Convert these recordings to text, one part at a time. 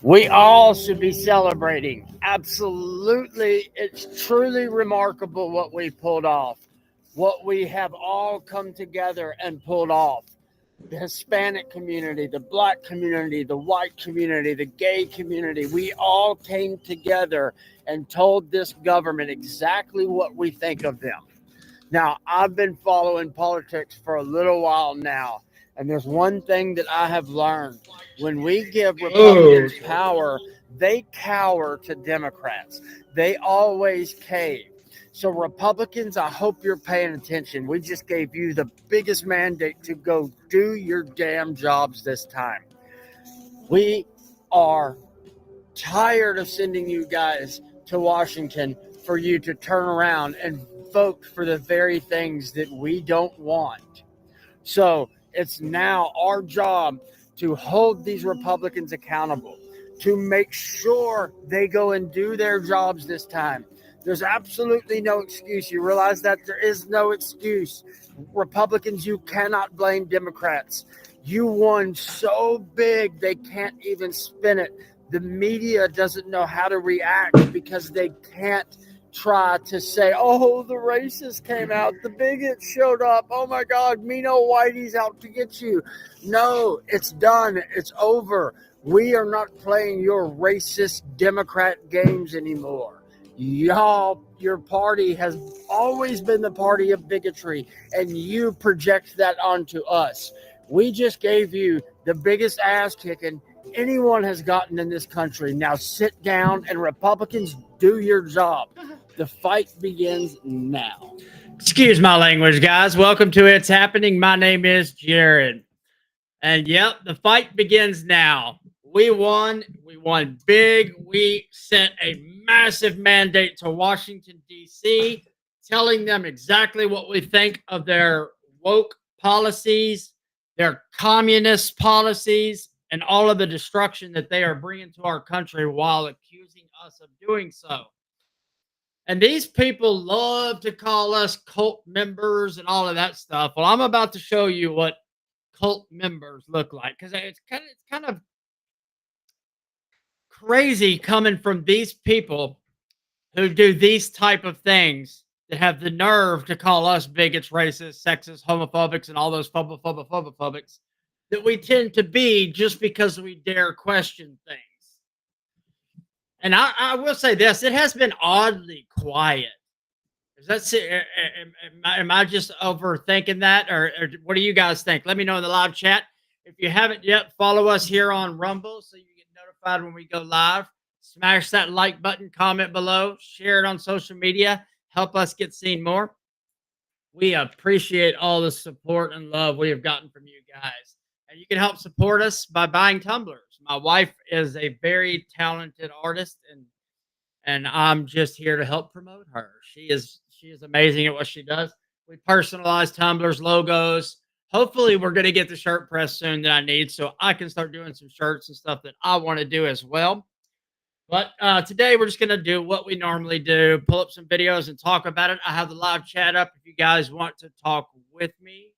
We all should be celebrating. Absolutely. It's truly remarkable what we pulled off, what we have all come together and pulled off. The Hispanic community, the black community, the white community, the gay community, we all came together and told this government exactly what we think of them. Now, I've been following politics for a little while now, and there's one thing that I have learned. When we give Oh, Republicans power, they cower to Democrats. They always cave. So, Republicans, I hope you're paying attention. We just gave you the biggest mandate to go do your damn jobs this time. We are tired of sending you guys to Washington for you to turn around and vote for the very things that we don't want. So it's now our job to hold these Republicans accountable, to make sure they go and do their jobs this time. There's absolutely no excuse. You realize that there is no excuse. Republicans, you cannot blame Democrats. You won so big they can't even spin it. The media doesn't know how to react because they can't try to say, oh, the racists came out, the bigots showed up, oh my God, Mino Whitey's out to get you. No, it's done. It's over. We are not playing your racist Democrat games anymore. Y'all, your party has always been the party of bigotry, and you project that onto us. We just gave you the biggest ass kicking anyone has gotten in this country. Now sit down and Republicans, do your job. The fight begins now. excuse my language, guys. Welcome to It's Happening. My name is Jared. And yep, the fight begins now. We won. We won big. We sent a massive mandate to Washington, D.C., telling them exactly what we think of their woke policies, their communist policies, and all of the destruction that they are bringing to our country while accusing us of doing so. And these people love to call us cult members and all of that stuff. Well, I'm about to show you what cult members look like because it's kind of crazy coming from these people who do these type of things that have the nerve to call us bigots, racists, sexist, homophobics, and all those phobics that we tend to be just because we dare question things. And I will say this: it has been oddly quiet. Is that am I just overthinking that, or what do you guys think? Let me know in the live chat. If you haven't yet, follow us here on Rumble so you get notified when we go live. Smash that like button, comment below, share it on social media. Help us get seen more. We appreciate all the support and love we have gotten from you guys. And you can help support us by buying tumblers. My wife is a very talented artist, and I'm just here to help promote her. She is amazing at what she does. We personalize tumblers, logos. Hopefully, we're going to get the shirt press soon that I need, so I can start doing some shirts and stuff that I want to do as well. But today we're just going to do what we normally do: pull up some videos and talk about it. I have the live chat up if you guys want to talk with me.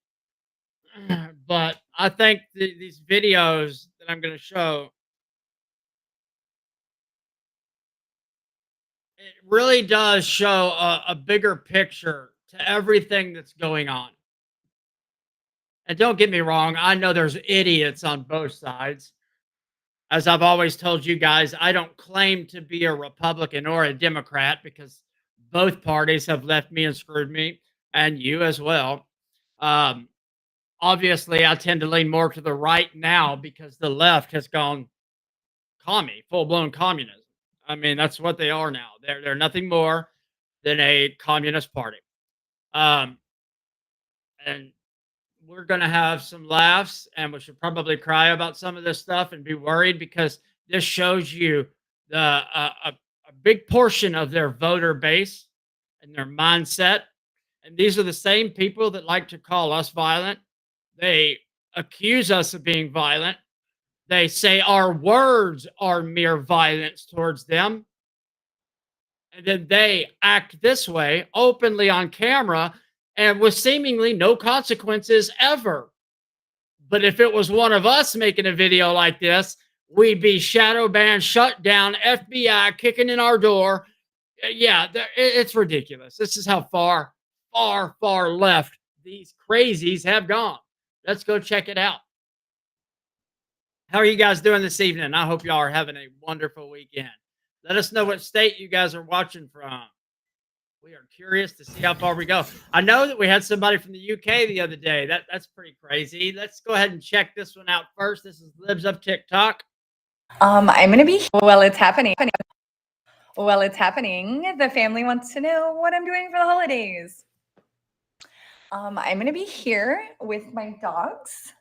But I think these videos that I'm going to show, it really does show a bigger picture to everything that's going on. And don't get me wrong, I know there's idiots on both sides. As I've always told you guys, I don't claim to be a Republican or a Democrat because both parties have left me and screwed me, and you as well. Um, Obviously, I tend to lean more to the right now because the left has gone commie, full blown communism. I mean, that's what they are now. They're nothing more than a communist party. Um, and we're going to have some laughs, and we should probably cry about some of this stuff and be worried because this shows you a big portion of their voter base and their mindset. And these are the same people that like to call us violent. They accuse us of being violent. They say our words are mere violence towards them. And then they act this way openly on camera and with seemingly no consequences ever. But if it was one of us making a video like this, we'd be shadow banned, shut down, FBI kicking in our door. Yeah, it's ridiculous. This is how far, far, far left these crazies have gone. Let's go check it out. How are you guys doing this evening? I hope y'all are having a wonderful weekend. Let us know what state you guys are watching from. We are curious to see how far we go. I know that we had somebody from the UK the other day. That's pretty crazy. Let's go ahead and check this one out first. This is Libs of TikTok. I'm gonna be well. It's happening. Well, it's happening. The family wants to know what I'm doing for the holidays. I'm gonna be here with my dogs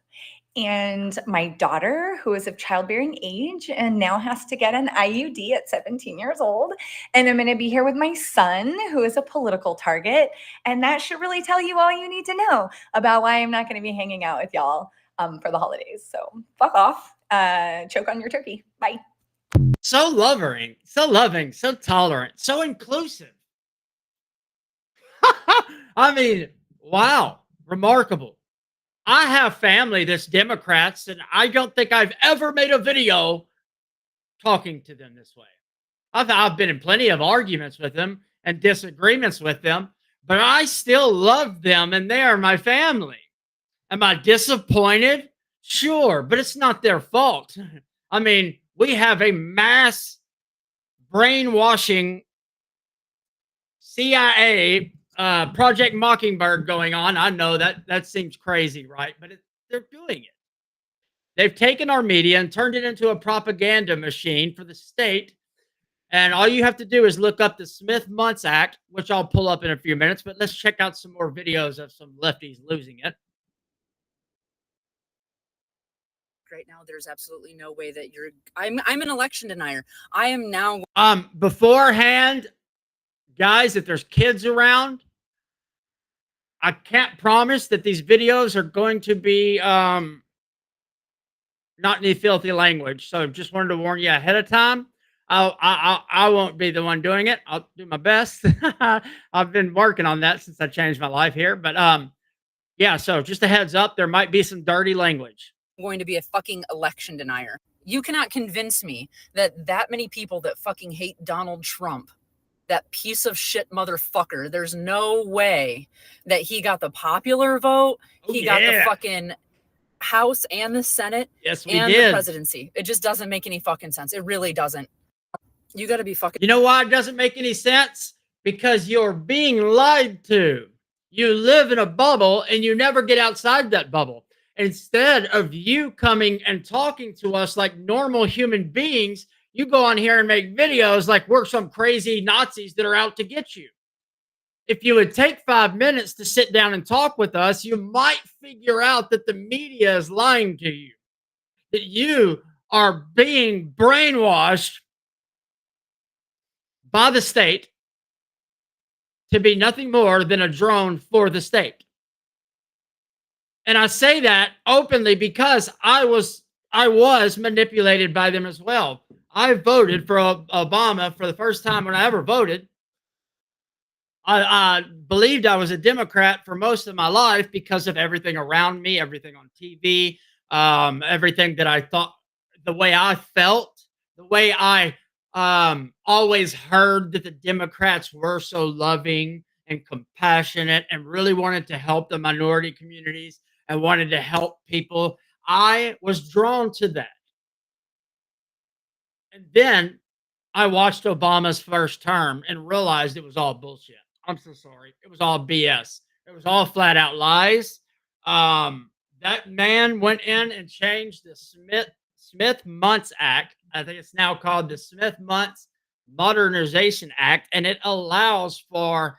and my daughter, who is of childbearing age and now has to get an IUD at 17 years old. And I'm going to be here with my son, who is a political target. And that should really tell you all you need to know about why I'm not going to be hanging out with y'all for the holidays. So fuck off. Choke on your turkey. Bye. So loving, so tolerant, so inclusive. I mean, wow, remarkable. I have family that's Democrats, and I don't think I've ever made a video talking to them this way. I've been in plenty of arguments with them and disagreements with them, but I still love them, and they are my family. Am I disappointed? Sure, but it's not their fault. I mean, we have a mass brainwashing CIA Project Mockingbird going on. I know that seems crazy, right? But they're doing it. They've taken our media and turned it into a propaganda machine for the state. And all you have to do is look up the Smith-Muntz Act, which I'll pull up in a few minutes. But let's check out some more videos of some lefties losing it. Right now, there's absolutely no way that I'm an election denier. I am now. Beforehand, guys, if there's kids around, I can't promise that these videos are going to be not any filthy language. So just wanted to warn you ahead of time. I won't be the one doing it. I'll do my best. I've been working on that since I changed my life here. But yeah, so just a heads up, there might be some dirty language. I'm going to be a fucking election denier. You cannot convince me that many people that fucking hate Donald Trump, that piece of shit motherfucker, there's no way that he got the popular vote. He got the fucking House and the Senate and the presidency. It just doesn't make any fucking sense. It really doesn't. You got to be fucking. You know why it doesn't make any sense? Because you're being lied to. You live in a bubble and you never get outside that bubble. Instead of you coming and talking to us like normal human beings, you go on here and make videos like we're some crazy Nazis that are out to get you. If you would take 5 minutes to sit down and talk with us, you might figure out that the media is lying to you, that you are being brainwashed by the state to be nothing more than a drone for the state. And I say that openly because I was manipulated by them as well. I voted for Obama for the first time when I ever voted. I believed I was a Democrat for most of my life because of everything around me, everything on TV, everything that I thought, the way I felt, the way I always heard that the Democrats were so loving and compassionate and really wanted to help the minority communities and wanted to help people. I was drawn to that. And then I watched Obama's first term and realized it was all bullshit. I'm so sorry. It was all BS. It was all flat out lies. That man went in and changed the Smith-Muntz Act. I think it's now called the Smith-Muntz Modernization Act, and it allows for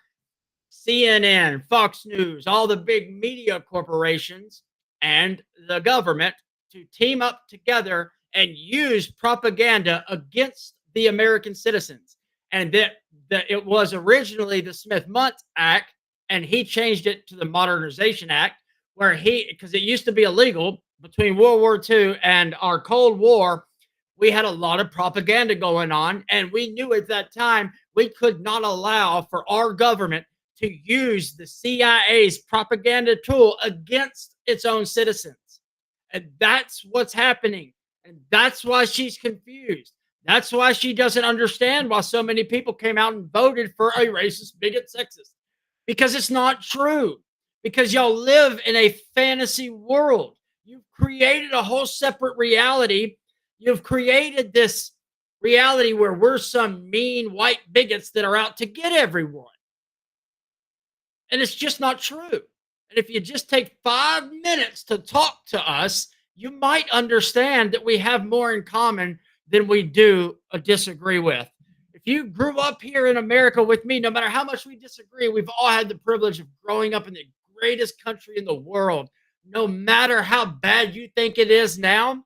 CNN, Fox News, all the big media corporations and the government to team up together and use propaganda against the American citizens. And that it was originally the Smith-Muntz Act, and he changed it to the Modernization Act, where because it used to be illegal between World War II and our Cold War. We had a lot of propaganda going on, and we knew at that time we could not allow for our government to use the CIA's propaganda tool against its own citizens. And that's what's happening. And that's why she's confused. That's why she doesn't understand why so many people came out and voted for a racist, bigot, sexist. Because it's not true. Because y'all live in a fantasy world. You've created a whole separate reality. You've created this reality where we're some mean white bigots that are out to get everyone. And it's just not true. And if you just take 5 minutes to talk to us, you might understand that we have more in common than we do disagree with. If you grew up here in America with me, no matter how much we disagree, we've all had the privilege of growing up in the greatest country in the world. No matter how bad you think it is now,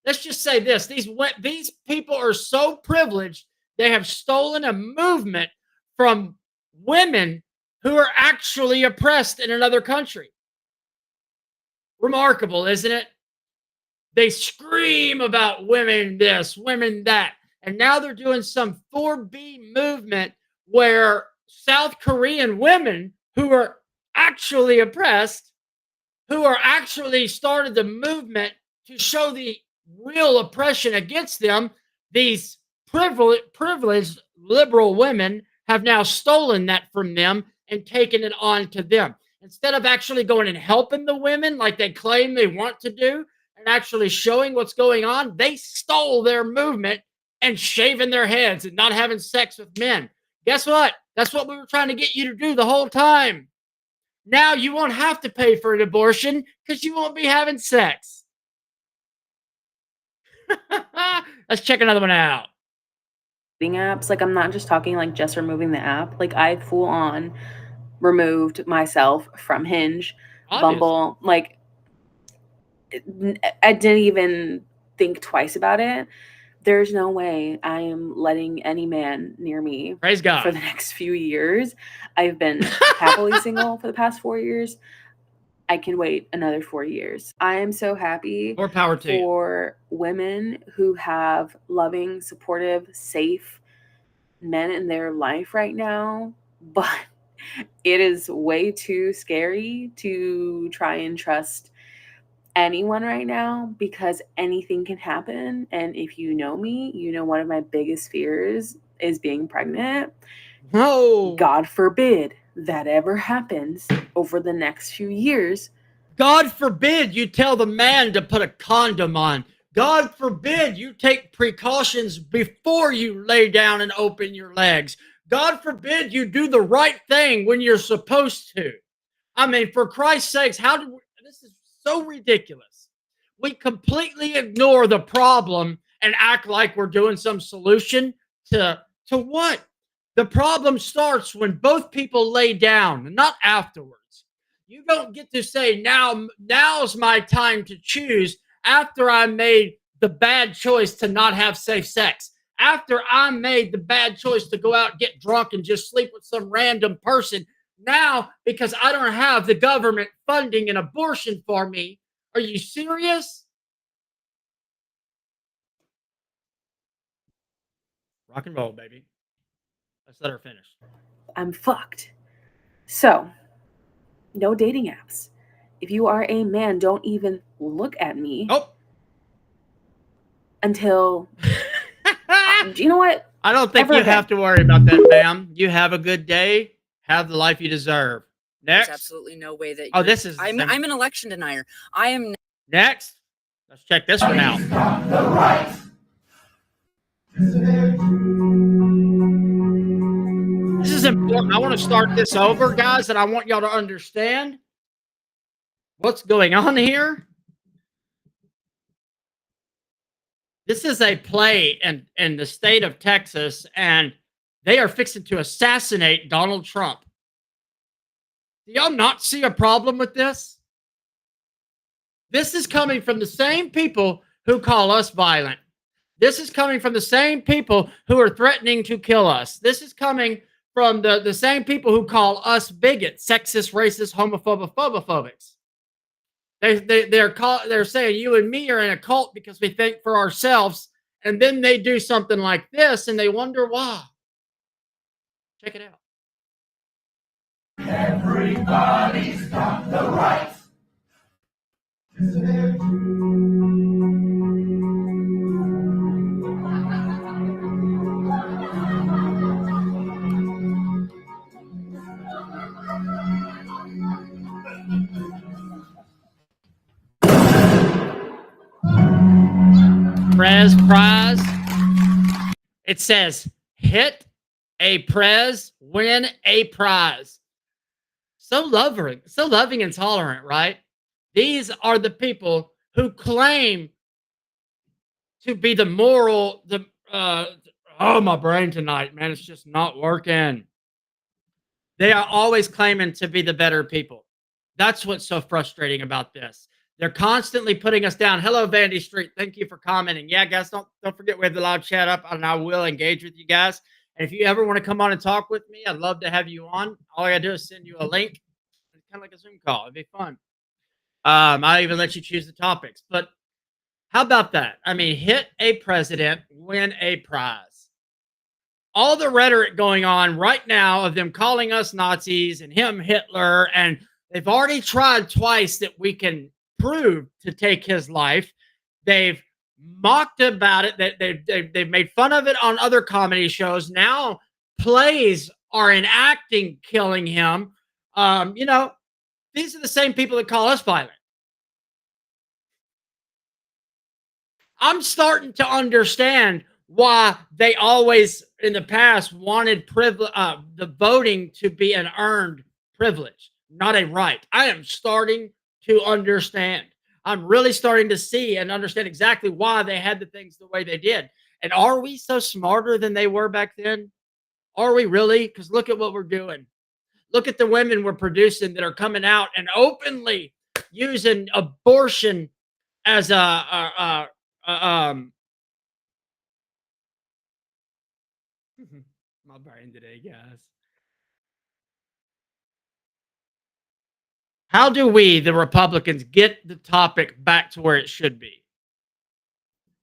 let's just say this. These people are so privileged, they have stolen a movement from women who are actually oppressed in another country. Remarkable, isn't it? They scream about women this, women that. And now they're doing some 4B movement where South Korean women who are actually oppressed, who are actually started the movement to show the real oppression against them, these privileged liberal women have now stolen that from them and taken it on to them. Instead of actually going and helping the women like they claim they want to do and actually showing what's going on, they stole their movement and shaving their heads and not having sex with men. Guess what? That's what we were trying to get you to do the whole time. Now you won't have to pay for an abortion because you won't be having sex. Let's check another one out. Apps, like I'm not just talking like just removing the app. Like I full on removed myself from Hinge, Obviously. Bumble. Like I didn't even think twice about it. There's no way I am letting any man near me Praise God. for the next few years. I've been happily single for the past 4 years. I can wait another 4 years. I am so happy More power to you. for women who have loving, supportive, safe men in their life right now. But it is way too scary to try and trust anyone right now because anything can happen. And if you know me, you know one of my biggest fears is being pregnant. No. God forbid that ever happens over the next few years. God forbid you tell the man to put a condom on. God forbid you take precautions before you lay down and open your legs. God forbid you do the right thing when you're supposed to. I mean, for Christ's sakes, this is so ridiculous. We completely ignore the problem and act like we're doing some solution to what? The problem starts when both people lay down, not afterwards. You don't get to say, now's my time to choose after I made the bad choice to not have safe sex. After I made the bad choice to go out, get drunk, and just sleep with some random person. Now, because I don't have the government funding an abortion for me. Are you serious? Rock and roll, baby. Let's let her finish. I'm fucked. So, no dating apps. If you are a man, don't even look at me. Oh. Until, you know what? I don't think you have to worry about that, ma'am. You have a good day. Have the life you deserve. Next. There's absolutely no way that. Oh, this is. I'm an election denier. I am. Next. Let's check this one out. This is important. I want to start this over, guys, and I want y'all to understand what's going on here. This is a play in the state of Texas, and they are fixing to assassinate Donald Trump. Do y'all not see a problem with this? This is coming from the same people who call us violent. This is coming from the same people who are threatening to kill us. This is coming from the same people who call us bigots, sexist, racist, homophobics. They're saying you and me are in a cult because we think for ourselves, and then they do something like this and they wonder why. Check it out. Everybody's got the right. Prez prize. It says, hit a prez, win a prize. So loving and tolerant, right? These are the people who claim to be the moral, oh, my brain tonight, man, it's just not working. They are always claiming to be the better people. That's what's so frustrating about this. They're constantly putting us down. Hello, Vandy Street. Thank you for commenting. Yeah, guys, don't forget we have the live chat up, and I will engage with you guys. And if you ever want to come on and talk with me, I'd love to have you on. All I gotta do is send you a link. It's kind of like a Zoom call. It'd be fun. I'll even let you choose the topics. But how about that? I mean, hit a president, win a prize. All the rhetoric going on right now of them calling us Nazis and him Hitler, and they've already tried twice that we can prove to take his life. They've mocked about it. They've made fun of it on other comedy shows. Now plays are enacting killing him. You know, these are the same people that call us violent. I'm starting to understand why they always in the past wanted the voting to be an earned privilege, not a right. I am starting to understand. I'm really starting to see and understand exactly why they had the things the way they did. And are we so smarter than they were back then? Are we really? Because look at what we're doing. Look at the women we're producing that are coming out and openly using abortion as my brain today, guys. How do we, the Republicans, get the topic back to where it should be?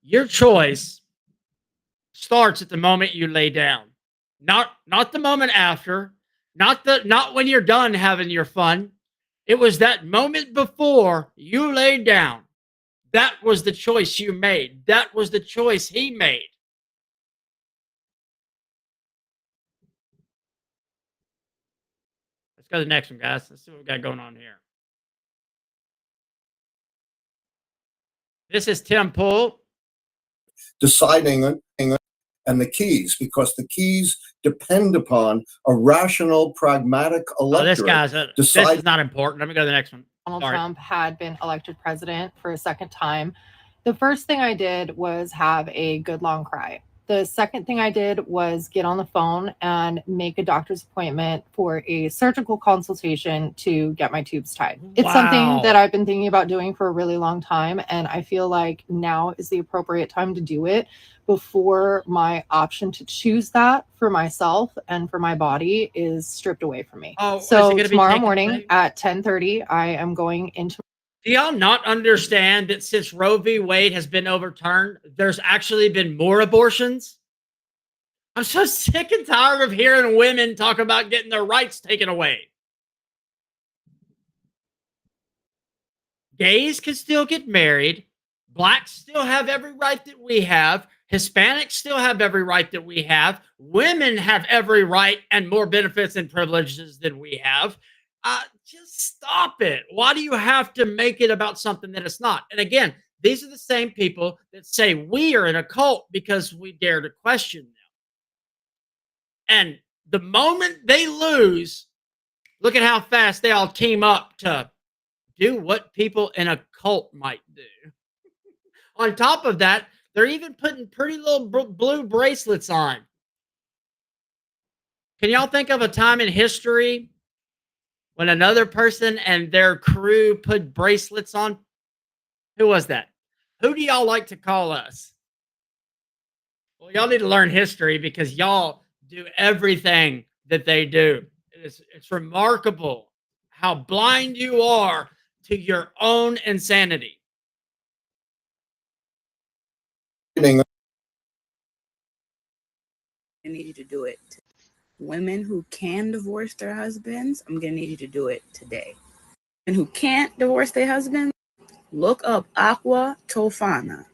Your choice starts at the moment you lay down, not the moment after, not when you're done having your fun. It was that moment before you laid down. That was the choice you made. That was the choice he made. Let's go to the next one, guys. Let's see what we got going on here. This is Tim Pool. Deciding and the keys, because the keys depend upon a rational, pragmatic electorate. This guy's this is not important. Let me go to the next one. Donald Trump had been elected president for a second time, the first thing I did was have a good long cry. The second thing I did was get on the phone and make a doctor's appointment for a surgical consultation to get my tubes tied. It's something that I've been thinking about doing for a really long time, and I feel like now is the appropriate time to do it before my option to choose that for myself and for my body is stripped away from me. So tomorrow morning at 10:30, I am going into. Do y'all not understand that since Roe v. Wade has been overturned, there's actually been more abortions? I'm so sick and tired of hearing women talk about getting their rights taken away. Gays can still get married. Blacks still have every right that we have. Hispanics still have every right that we have. Women have every right and more benefits and privileges than we have. Just stop it. Why do you have to make it about something that it's not? And again, these are the same people that say we are in a cult because we dare to question them. And the moment they lose, look at how fast they all team up to do what people in a cult might do. On top of that, they're even putting pretty little blue bracelets on. Can y'all think of a time in history when another person and their crew put bracelets on? Who was that? Who do y'all like to call us? Well, y'all need to learn history because y'all do everything that they do. It's remarkable how blind you are to your own insanity. I need you to do it. Women who can divorce their husbands, I'm going to need you to do it today. And who can't divorce their husbands, look up Aqua Tofana.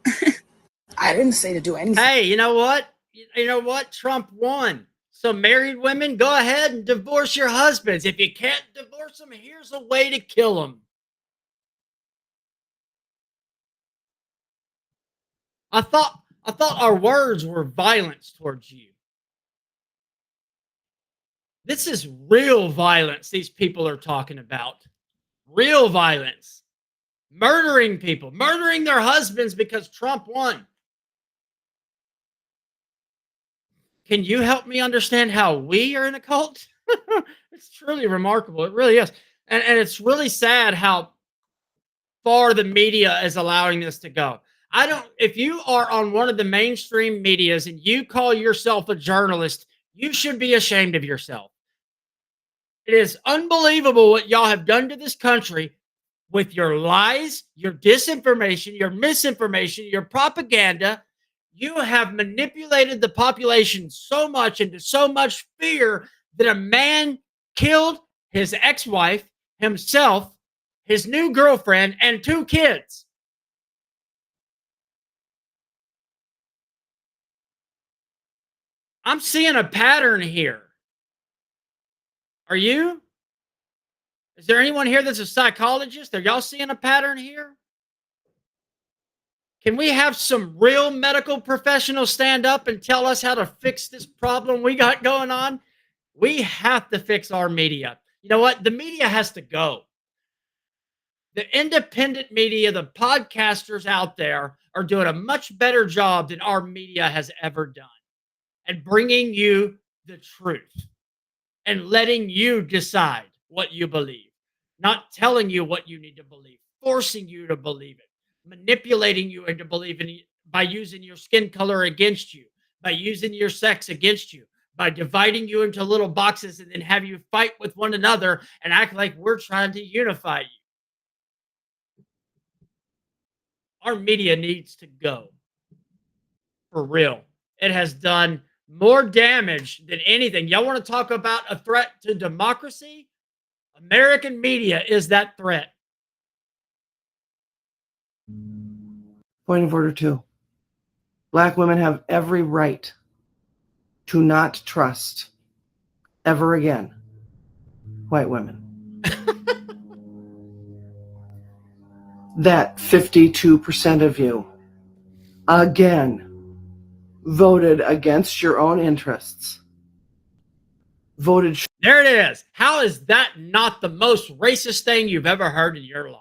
I didn't say to do anything. Hey, you know what? You know what? Trump won. So married women, go ahead and divorce your husbands. If you can't divorce them, here's a way to kill them. I thought our words were violence towards you. This is real violence these people are talking about. Real violence. Murdering people, murdering their husbands because Trump won. Can you help me understand how we are in a cult? It's truly remarkable. It really is. And it's really sad how far the media is allowing this to go. If you are on one of the mainstream medias and you call yourself a journalist, you should be ashamed of yourself. It is unbelievable what y'all have done to this country with your lies, your disinformation, your misinformation, your propaganda. You have manipulated the population so much into so much fear that a man killed his ex-wife, himself, his new girlfriend, and 2 kids. I'm seeing a pattern here. Are you? Is there anyone here that's a psychologist? Are y'all seeing a pattern here? Can we have some real medical professionals stand up and tell us how to fix this problem we got going on? We have to fix our media. You know what? The media has to go. The independent media, the podcasters out there are doing a much better job than our media has ever done at bringing you the truth and letting you decide what you believe, not telling you what you need to believe, forcing you to believe it, manipulating you into believing it by using your skin color against you, by using your sex against you, by dividing you into little boxes and then have you fight with one another and act like we're trying to unify you. Our media needs to go. For real. It has done more damage than anything. Y'all want to talk about a threat to democracy? American media is that threat. Point of order 2. Black women have every right to not trust ever again white women. That 52% of you again voted against your own interests. There it is. How is that not the most racist thing you've ever heard in your life?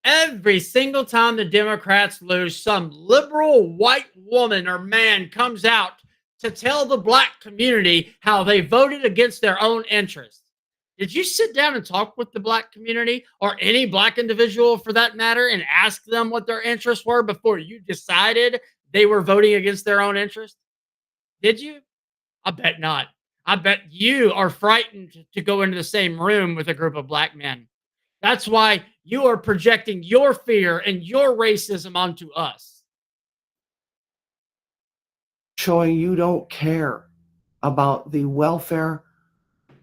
Every single time the Democrats lose, some liberal white woman or man comes out to tell the black community how they voted against their own interests. Did you sit down and talk with the black community or any black individual for that matter and ask them what their interests were before you decided they were voting against their own interests? Did you? I bet not. I bet you are frightened to go into the same room with a group of black men. That's why you are projecting your fear and your racism onto us. Showing you don't care about the welfare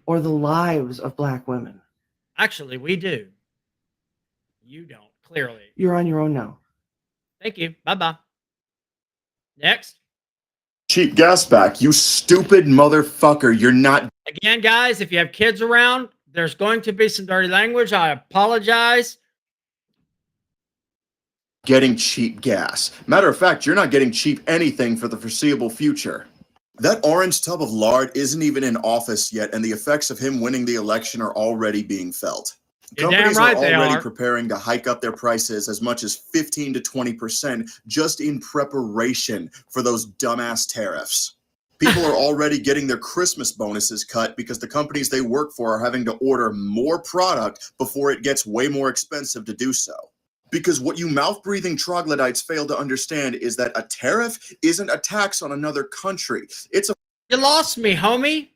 or the lives of black women. Actually, we do. You don't, clearly. You're on your own now. Thank you. Bye-bye. Next. Cheap gas back, you stupid motherfucker. You're not Again, guys, if you have kids around, there's going to be some dirty language. I apologize. getting cheap gas. Matter of fact, you're not getting cheap anything for the foreseeable future. That orange tub of lard isn't even in office yet, and the effects of him winning the election are already being felt. Companies are already preparing to hike up their prices as much as 15 to 20% just in preparation for those dumbass tariffs. People are already getting their Christmas bonuses cut because the companies they work for are having to order more product before it gets way more expensive to do so. Because what you mouth-breathing troglodytes fail to understand is that a tariff isn't a tax on another country. It's a— You lost me, homie.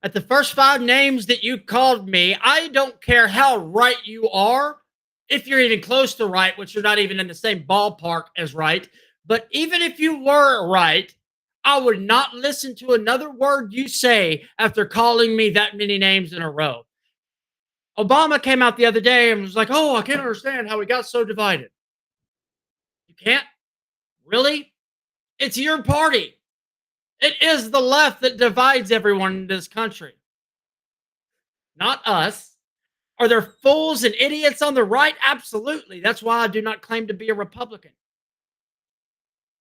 At the first 5 names that you called me, I don't care how right you are, if you're even close to right, which you're not even in the same ballpark as right. But even if you were right, I would not listen to another word you say after calling me that many names in a row. Obama came out the other day and was like, oh, I can't understand how we got so divided. You can't? Really? It's your party. It is the left that divides everyone in this country. Not us. Are there fools and idiots on the right? Absolutely. That's why I do not claim to be a Republican.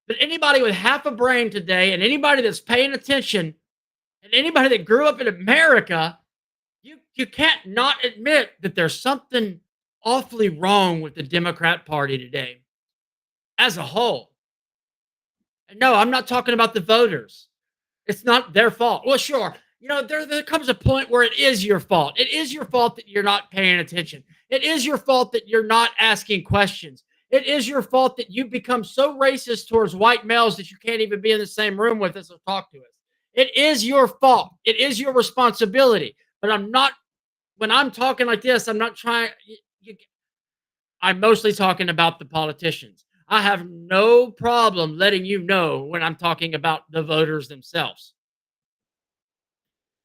But anybody with half a brain today, and anybody that's paying attention, and anybody that grew up in America, you can't not admit that there's something awfully wrong with the Democrat Party today as a whole. And no, I'm not talking about the voters. It's not their fault. Well, sure. There comes a point where it is your fault. It is your fault that you're not paying attention. It is your fault that you're not asking questions. It is your fault that you become so racist towards white males that you can't even be in the same room with us or talk to us. It is your fault. It is your responsibility. But when I'm talking like this, I'm not trying. I'm mostly talking about the politicians. I have no problem letting you know when I'm talking about the voters themselves.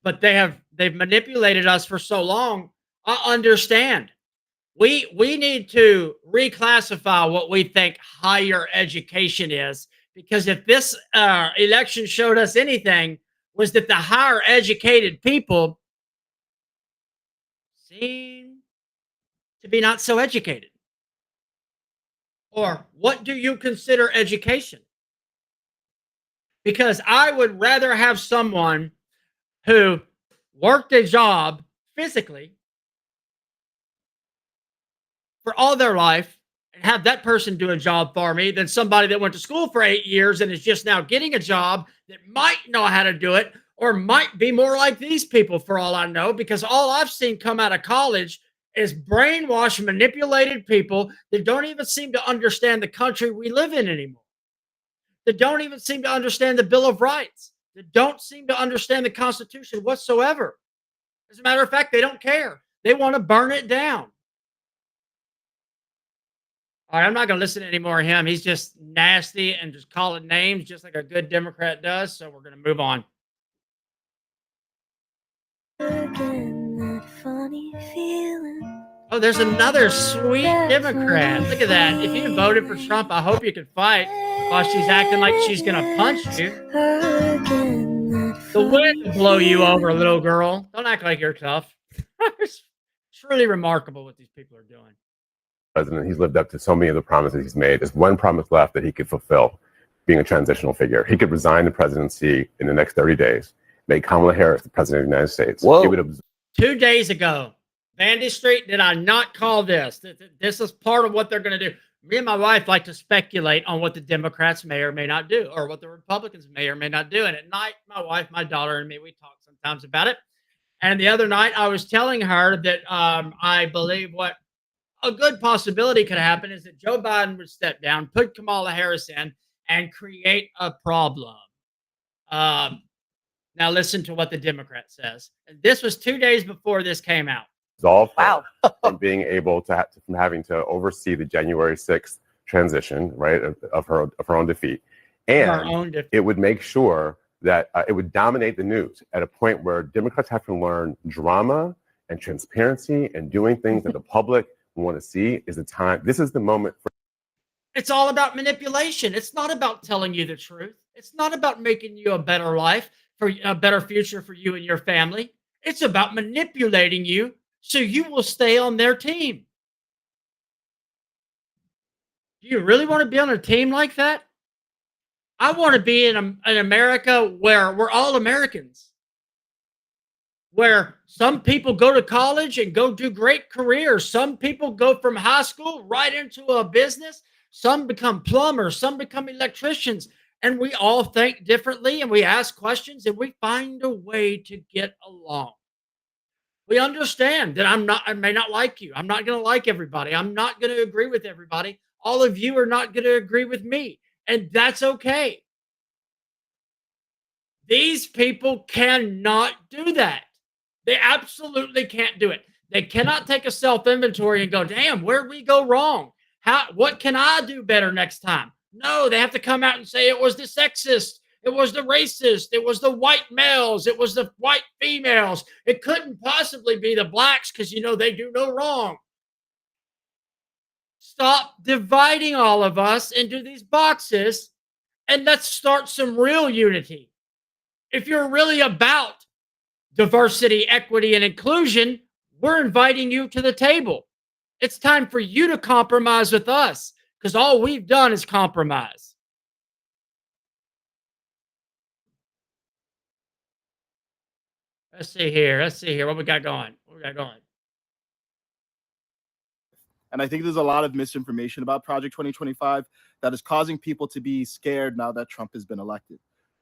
But they've manipulated us for so long. I understand. We need to reclassify what we think higher education is, because if this election showed us anything, was that the higher educated people seem to be not so educated. Or what do you consider education? Because I would rather have someone who worked a job physically for all their life and have that person do a job for me than somebody that went to school for 8 years and is just now getting a job that might know how to do it, or might be more like these people for all I know, because all I've seen come out of college is brainwashed, manipulated people that don't even seem to understand the country we live in anymore. That don't even seem to understand the Bill of Rights. That don't seem to understand the Constitution whatsoever. As a matter of fact, they don't care. They want to burn it down. All right, I'm not going to listen to any more of him. He's just nasty and just calling names just like a good Democrat does. So we're going to move on. Oh, there's another sweet Democrat. Look at that. If you voted for Trump, I hope you can fight while she's acting like she's going to punch you. The wind will blow you over, little girl. Don't act like you're tough. It's really remarkable what these people are doing. President, he's lived up to so many of the promises he's made. There's one promise left that he could fulfill, being a transitional figure. He could resign the presidency in the next 30 days, make Kamala Harris the president of the United States. Whoa. He would 2 days ago, Vandy Street, did I not call this? This is part of what they're going to do. Me and my wife like to speculate on what the Democrats may or may not do, or what the Republicans may or may not do. And at night, my wife, my daughter, and me, we talk sometimes about it. And the other night, I was telling her that I believe what a good possibility could happen is that Joe Biden would step down, put Kamala Harris in, and create a problem. Now listen to what the Democrat says. And this was 2 days before this came out. Resolve from being able to from having to oversee the January 6th transition, right, of her own defeat, and it would make sure that it would dominate the news at a point where Democrats have to learn drama and transparency and doing things that the public want to see. Is the time. This is the moment for. It's all about manipulation. It's not about telling you the truth. It's not about making you a better life, for a better future for you and your family. It's about manipulating you so you will stay on their team. Do you really want to be on a team like that? I want to be in America where we're all Americans, where some people go to college and go do great careers. Some people go from high school right into a business. Some become plumbers. Some become electricians. And we all think differently, and we ask questions, and we find a way to get along. We understand that I may not like you. I'm not going to like everybody. I'm not going to agree with everybody. All of you are not going to agree with me. And that's okay. These people cannot do that. They absolutely can't do it. They cannot take a self-inventory and go, damn, where'd we go wrong? What can I do better next time? No, they have to come out and say it was the sexist. It was the racist. It was the white males. It was the white females. It couldn't possibly be the blacks because, they do no wrong. Stop dividing all of us into these boxes and let's start some real unity. If you're really about diversity, equity, and inclusion, we're inviting you to the table. It's time for you to compromise with us because all we've done is compromise. Let's see here. Let's see here. What we got going? What we got going? And I think there's a lot of misinformation about Project 2025 that is causing people to be scared now that Trump has been elected.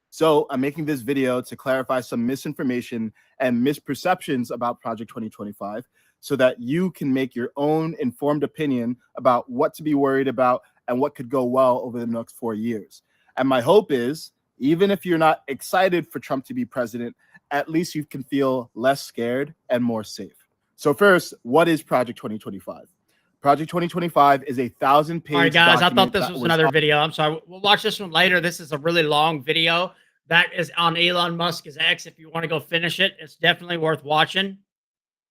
So I'm making this video to clarify some misinformation and misperceptions about Project 2025 so that you can make your own informed opinion about what to be worried about and what could go well over the next 4 years. And my hope is, even if you're not excited for Trump to be president, at least you can feel less scared and more safe. So first, what is Project 2025? Project 2025 is a 1,000-page. All right, guys, I thought this was another video. I'm sorry. We'll watch this one later. This is a really long video. That is on Elon Musk's X. If you want to go finish it, it's definitely worth watching.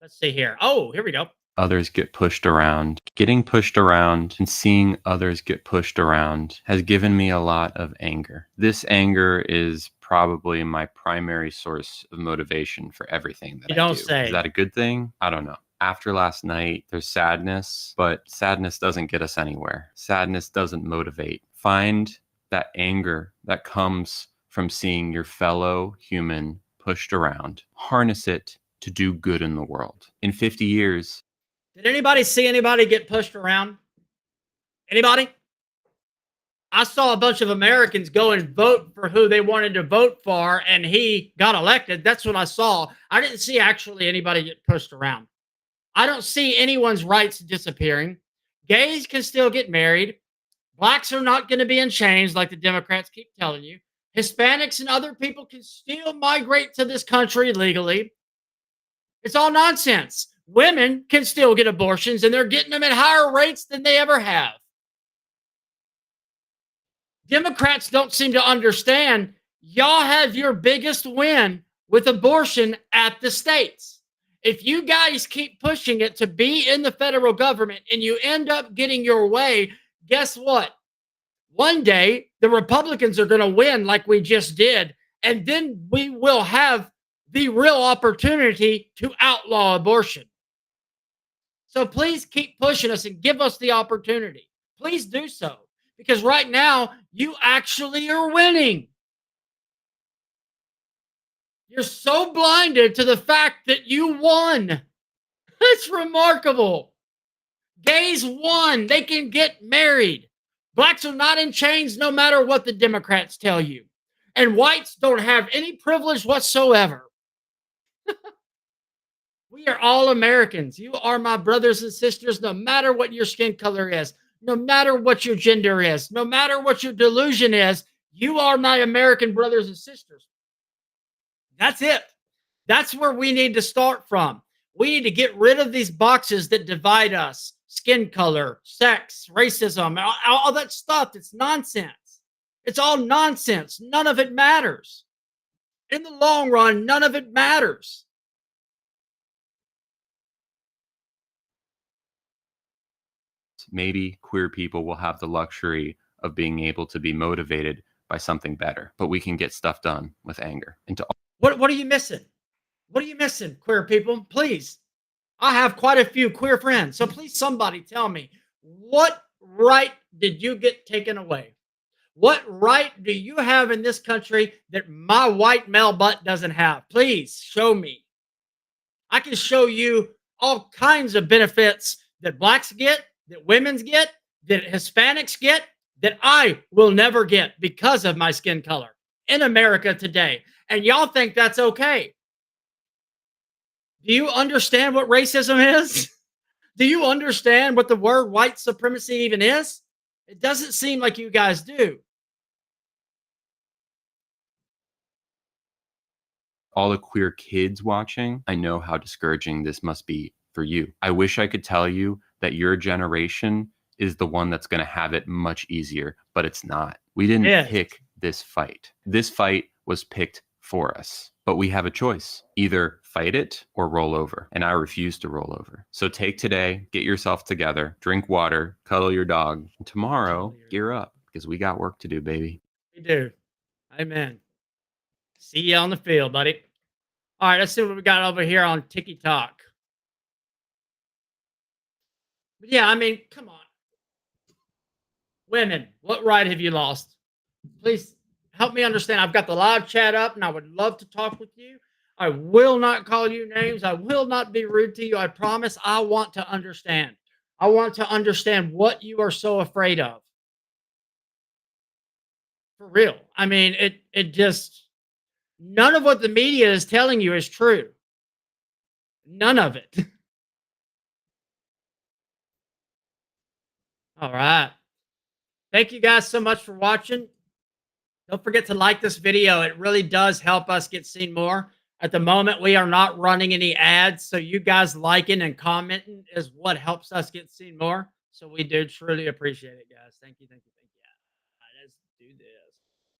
Let's see here. Oh, here we go. Others get pushed around. Getting pushed around and seeing others get pushed around has given me a lot of anger. This anger is probably my primary source of motivation for everything that I do. Say. Is that a good thing? I don't know. After last night, there's sadness, but sadness doesn't get us anywhere. Sadness doesn't motivate. Find that anger that comes from seeing your fellow human pushed around. Harness it to do good in the world. In 50 years. Did anybody see anybody get pushed around? Anybody? I saw a bunch of Americans go and vote for who they wanted to vote for, and he got elected. That's what I saw. I didn't see actually anybody get pushed around. I don't see anyone's rights disappearing. Gays can still get married. Blacks are not going to be in chains like the Democrats keep telling you. Hispanics and other people can still migrate to this country legally. It's all nonsense. Women can still get abortions, and they're getting them at higher rates than they ever have. Democrats don't seem to understand. Y'all have your biggest win with abortion at the states. If you guys keep pushing it to be in the federal government and you end up getting your way, guess what? One day, the Republicans are going to win like we just did, and then we will have the real opportunity to outlaw abortion. So please keep pushing us and give us the opportunity. Please do so, because right now, you actually are winning. You're so blinded to the fact that you won. It's remarkable. Gays won. They can get married. Blacks are not in chains no matter what the Democrats tell you. And whites don't have any privilege whatsoever. We are all Americans. You are my brothers and sisters, no matter what your skin color is, no matter what your gender is, no matter what your delusion is. You are my American brothers and sisters. That's it. That's where we need to start from. We need to get rid of these boxes that divide us. Skin color, sex, racism, all that stuff. It's nonsense. It's all nonsense. None of it matters. In the long run, none of it matters. Maybe queer people will have the luxury of being able to be motivated by something better, but we can get stuff done with anger. What are you missing? What are you missing, queer people? Please. I have quite a few queer friends. So please, somebody tell me, what right did you get taken away? What right do you have in this country that my white male butt doesn't have? Please show me. I can show you all kinds of benefits that blacks get, that women's get, that Hispanics get, that I will never get because of my skin color in America today. And y'all think that's okay. Do you understand what racism is? Do you understand what the word white supremacy even is? It doesn't seem like you guys do. All the queer kids watching, I know how discouraging this must be for you. I wish I could tell you that your generation is the one that's going to have it much easier, but it's not. We didn't pick this fight. This fight was picked for us. But we have a choice. Either fight it or roll over. And I refuse to roll over. So take today, get yourself together, drink water, cuddle your dog. And tomorrow, gear up because we got work to do, baby. We do. Amen. See you on the field, buddy. All right, let's see what we got over here on TikTok. But yeah, I mean, come on. Women, what right have you lost? Please help me understand. I've got the live chat up, and I would love to talk with you. I will not call you names. I will not be rude to you. I promise. I want to understand. I want to understand what you are so afraid of. For real. I mean, it just, none of what the media is telling you is true. None of it. All right. Thank you guys so much for watching. Don't forget to like this video. It really does help us get seen more. At the moment, we are not running any ads, so you guys liking and commenting is what helps us get seen more. So we do truly appreciate it, guys. Thank you, thank you, thank you. All right, let's do this.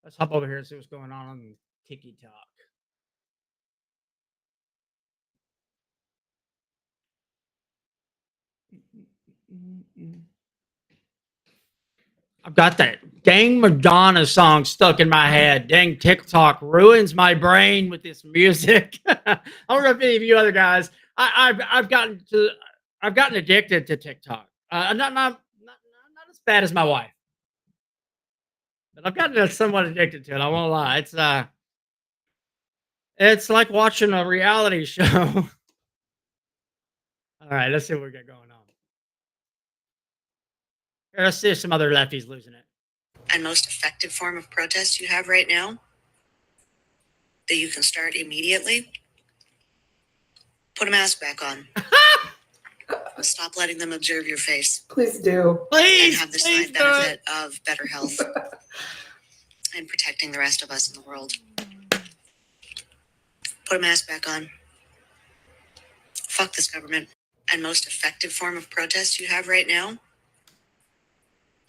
Let's hop over here and see what's going on TikTok. I've got that dang Madonna song stuck in my head. Dang TikTok ruins my brain with this music. I don't know if any of you other guys. I've gotten addicted to TikTok. Not as bad as my wife, but I've gotten somewhat addicted to it. I won't lie. It's like watching a reality show. All right, let's see what we got going on. Here, let's see if some other lefties losing it. And most effective form of protest you have right now that you can start immediately? Put a mask back on. Stop letting them observe your face. Please do. And have the side benefit of better health and protecting the rest of us in the world. Put a mask back on. Fuck this government. And most effective form of protest you have right now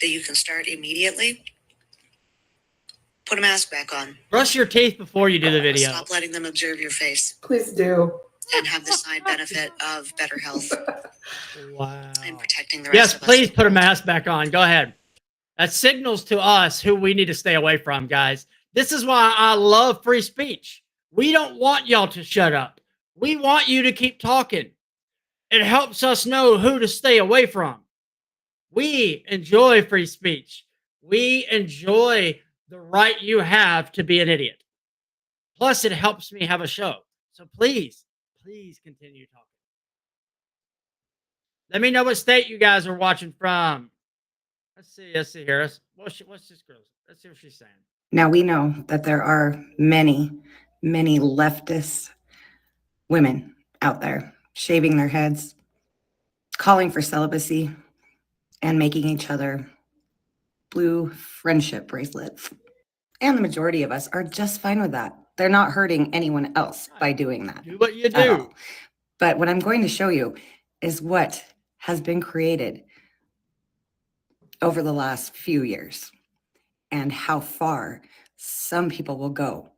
that you can start immediately? Put a mask back on. Brush your teeth before you do the video. Stop letting them observe your face. Please do. And have the side benefit of better health. Wow. And protecting the rest of us. Yes, please put a mask back on. Go ahead. That signals to us who we need to stay away from, guys. This is why I love free speech. We don't want y'all to shut up. We want you to keep talking. It helps us know who to stay away from. We enjoy free speech. We enjoy the right you have to be an idiot. Plus, it helps me have a show. So please continue talking. Let me know what state you guys are watching from. Let's see here. What's this girl? Let's see what she's saying. Now, we know that there are many, many leftist women out there shaving their heads, calling for celibacy, and making each other blue friendship bracelets. And the majority of us are just fine with that. They're not hurting anyone else by doing that. Do what you do. But what I'm going to show you is what has been created over the last few years and how far some people will go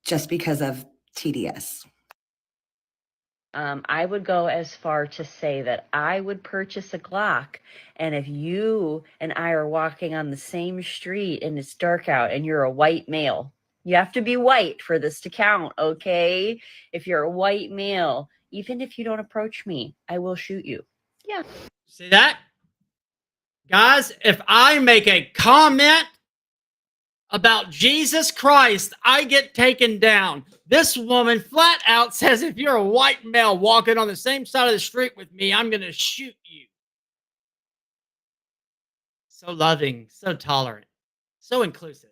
just because of TDS. I would go as far to say that I would purchase a Glock, and if you and I are walking on the same street and it's dark out and you're a white male, you have to be white for this to count, okay? If you're a white male, even if you don't approach me, I will shoot you. Yeah. See that? Guys, if I make a comment about Jesus Christ, I get taken down. This woman flat out says if you're a white male walking on the same side of the street with me, I'm going to shoot you. So loving, so tolerant, so inclusive.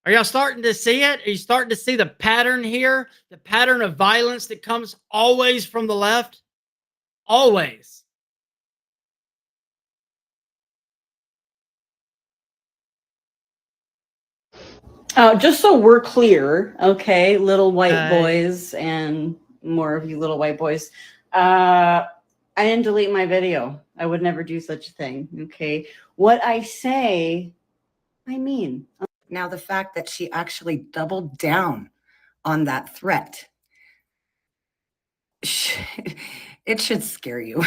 Are y'all starting to see it? Are you starting to see the pattern here? The pattern of violence that comes always from the left? Always. Just so we're clear, okay, little white boys and more of you little white boys, I didn't delete my video. I would never do such a thing, okay? What I say, I mean. Now, the fact that she actually doubled down on that threat, it should scare you.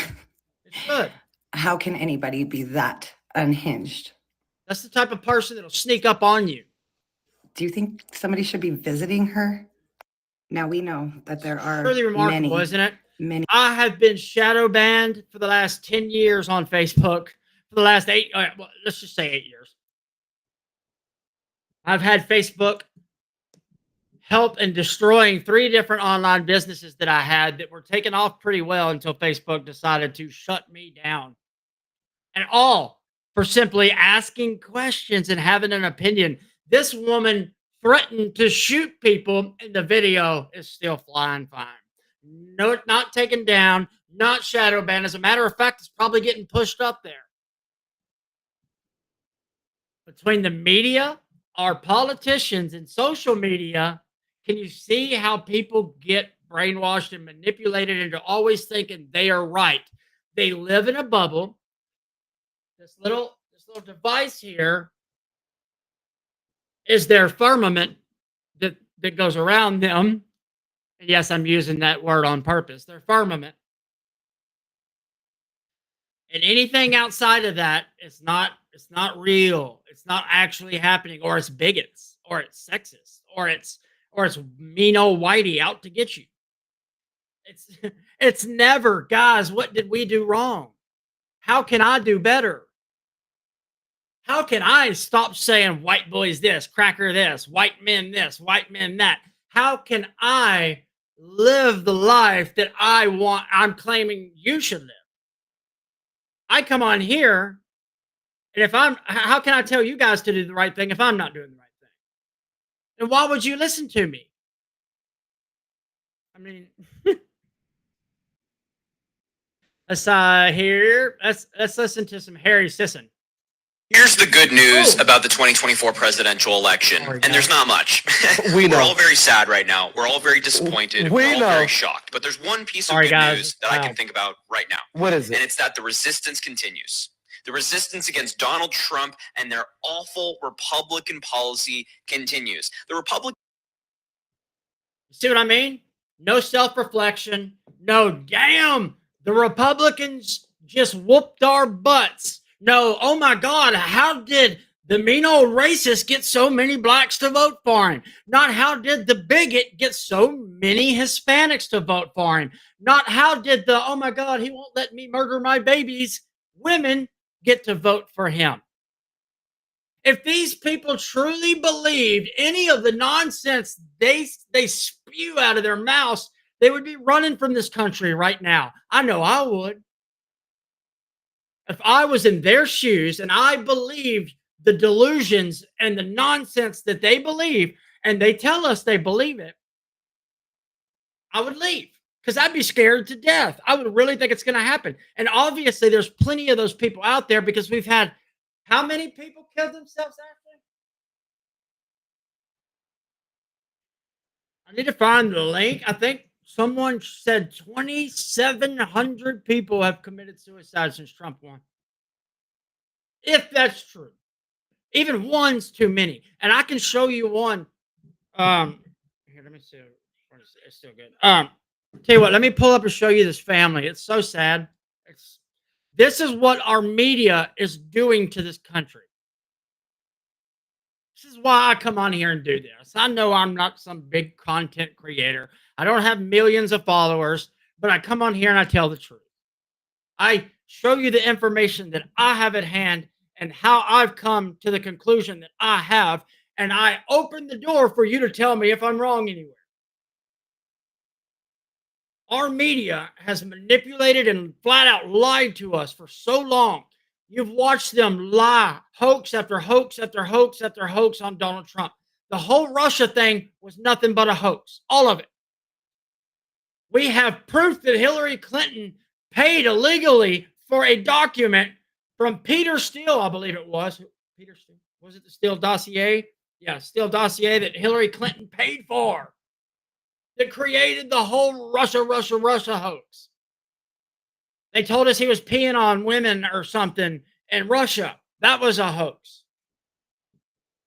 It should. How can anybody be that unhinged? That's the type of person that'll sneak up on you. Do you think somebody should be visiting her? Now, we know that there are really remarkable, many, isn't it? Many. I have been shadow banned for the last 10 years on Facebook. For the last let's just say 8 years. I've had Facebook help in destroying 3 different online businesses that I had that were taken off pretty well until Facebook decided to shut me down. And all for simply asking questions and having an opinion. This woman threatened to shoot people, and the video is still flying fine. No, not taken down, not shadow banned. As a matter of fact, it's probably getting pushed up there. Between the media, our politicians, and social media, can you see how people get brainwashed and manipulated into always thinking they are right? They live in a bubble. This little device here is their firmament that goes around them. And yes, I'm using that word on purpose. Their firmament. And anything outside of that is not, it's not real. It's not actually happening, or it's bigots, or it's sexist, or it's mean old whitey out to get you. It's never, guys, what did we do wrong? How can I do better? How can I stop saying white boys this, cracker this, white men this, white men that? How can I live the life that I want, I'm claiming you should live? I come on here, and how can I tell you guys to do the right thing if I'm not doing the right thing? And why would you listen to me? I mean, let's listen to some Harry Sisson. Here's the good news about the 2024 presidential election, and there's not much. We're all very sad right now. We're all very disappointed. We're all very shocked. But there's one piece of good news that I can think about right now. What is it? And it's that the resistance continues. The resistance against Donald Trump and their awful Republican policy continues. The Republican. See what I mean? No self-reflection. No, damn, the Republicans just whooped our butts. No, oh my God, how did the mean old racist get so many blacks to vote for him? Not how did the bigot get so many Hispanics to vote for him? Not how did the, oh my God, he won't let me murder my babies, women get to vote for him. If these people truly believed any of the nonsense they spew out of their mouths, they would be running from this country right now. I know I would. If I was in their shoes and I believed the delusions and the nonsense that they believe, and they tell us they believe it, I would leave because I'd be scared to death. I would really think it's going to happen. And obviously, there's plenty of those people out there because we've had how many people kill themselves after? I need to find the link. I think someone said 2,700 people have committed suicide since Trump won. If that's true. Even one's too many. And I can show you one. Here, let me see. It's still good. Tell you what, let me pull up and show you this family. It's so sad. This is what our media is doing to this country. This is why I come on here and do this. I know I'm not some big content creator. I don't have millions of followers, but I come on here and I tell the truth. I show you the information that I have at hand and how I've come to the conclusion that I have, and I open the door for you to tell me if I'm wrong anywhere. Our media has manipulated and flat out lied to us for so long. You've watched them lie, hoax after hoax after hoax after hoax on Donald Trump. The whole Russia thing was nothing but a hoax, all of it. We have proof that Hillary Clinton paid illegally for a document from Peter Steele, I believe it was. Peter Steele, was it the Steele dossier? Yeah, Steele dossier that Hillary Clinton paid for. That created the whole Russia hoax. They told us he was peeing on women or something in Russia. That was a hoax.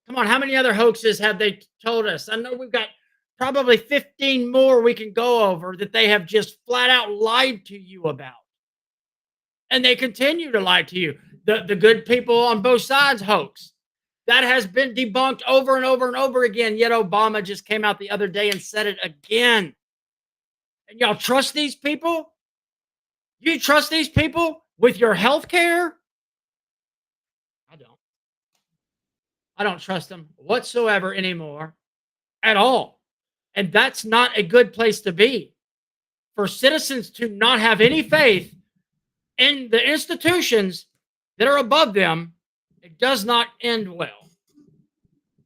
Come on, how many other hoaxes have they told us? I know we've got probably 15 more we can go over that they have just flat out lied to you about. And they continue to lie to you. The good people on both sides hoax. That has been debunked over and over and over again, yet Obama just came out the other day and said it again. And y'all trust these people? You trust these people with your health care? I don't. I don't trust them whatsoever anymore at all. And that's not a good place to be. For citizens to not have any faith in the institutions that are above them, it does not end well.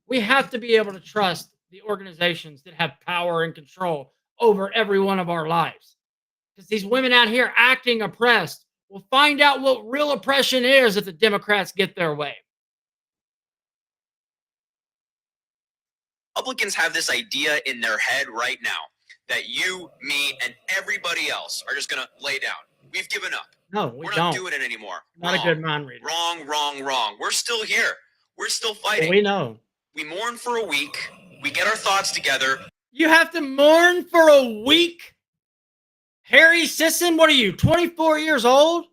We have to be able to trust the organizations that have power and control over every one of our lives. Because these women out here acting oppressed will find out what real oppression is if the Democrats get their way. Republicans have this idea in their head right now that you, me, and everybody else are just going to lay down. We've given up. No, We're not doing it anymore. Not a good mind reader. Wrong. We're still here. We're still fighting. We know. We mourn for a week. We get our thoughts together. You have to mourn for a week? Harry Sisson, what are you, 24 years old?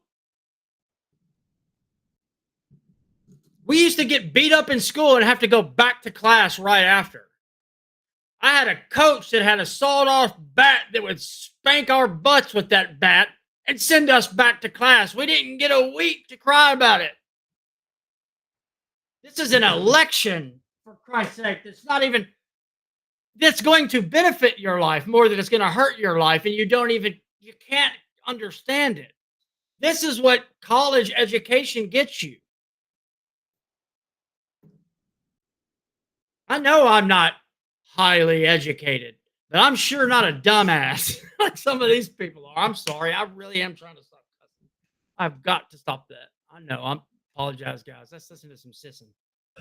We used to get beat up in school and have to go back to class right after. I had a coach that had a sawed-off bat that would spank our butts with that bat and send us back to class. We didn't get a week to cry about it. This is an election, for Christ's sake. That's going to benefit your life more than it's going to hurt your life, and you can't understand it. This is what college education gets you. I know I'm not highly educated, but I'm sure not a dumbass like some of these people are. I'm sorry. I really am trying to stop cussing. I've got to stop that. I know. I apologize, guys. Let's listen to some sissing.